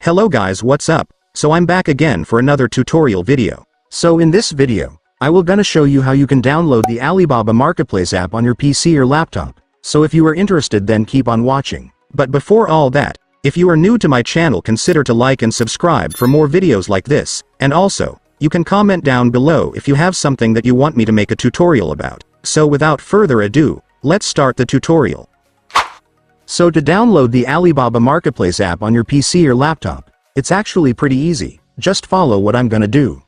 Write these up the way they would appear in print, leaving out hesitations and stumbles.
Hello guys, what's up? So I'm back again for another tutorial video. So in this video, I will gonna show you how you can download the Alibaba Marketplace app on your PC or laptop. So if you are interested, then keep on watching. But before all that, if you are new to my channel, consider to like and subscribe for more videos like this, and also, you can comment down below if you have something that you want me to make a tutorial about. So without further ado, let's start the tutorial. So to download the Alibaba Marketplace app on your PC or laptop, it's actually pretty easy. Just follow what I'm gonna do.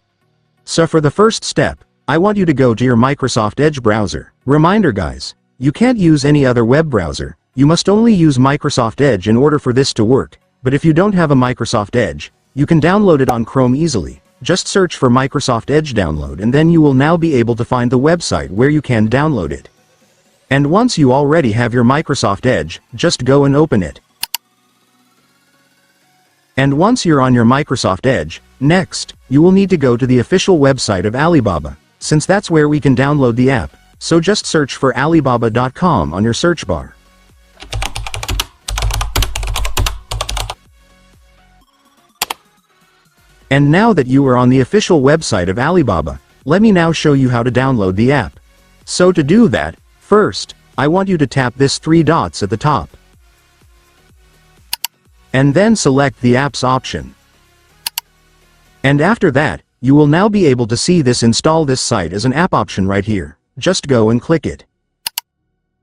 So for the first step, I want you to go to your Microsoft Edge browser. Reminder guys, you can't use any other web browser. You must only use Microsoft Edge in order for this to work. But if you don't have a Microsoft Edge, you can download it on Chrome easily. Just search for Microsoft Edge download and then you will now be able to find the website where you can download it. And once you already have your Microsoft Edge, just go and open it. And once you're on your Microsoft Edge, next, you will need to go to the official website of Alibaba, since that's where we can download the app. So just search for alibaba.com on your search bar. And now that you are on the official website of Alibaba, let me now show you how to download the app. So to do that, first, I want you to tap this 3 dots at the top. And then select the apps option. And after that, you will now be able to see this install this site as an app option right here. Just go and click it.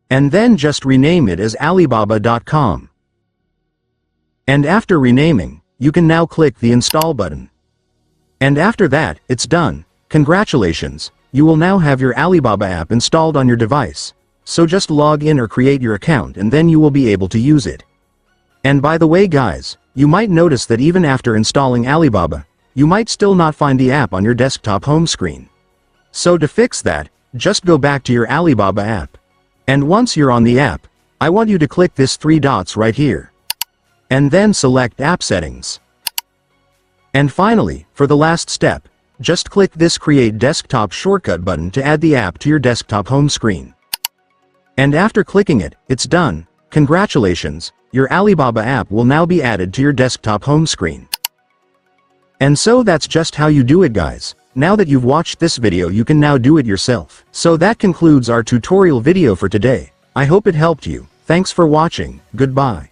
And then just rename it as alibaba.com. And after renaming, you can now click the install button. And after that, it's done. Congratulations, you will now have your Alibaba app installed on your device. So just log in or create your account and then you will be able to use it. And by the way guys, you might notice that even after installing Alibaba, you might still not find the app on your desktop home screen. So to fix that, just go back to your Alibaba app. And once you're on the app, I want you to click this 3 dots right here. And then select App Settings. And finally, for the last step, just click this Create Desktop Shortcut button to add the app to your desktop home screen. And after clicking it, it's done. Congratulations, your Alibaba app will now be added to your desktop home screen. And so that's just how you do it guys. Now that you've watched this video, you can now do it yourself. So that concludes our tutorial video for today. I hope it helped you. Thanks for watching. Goodbye.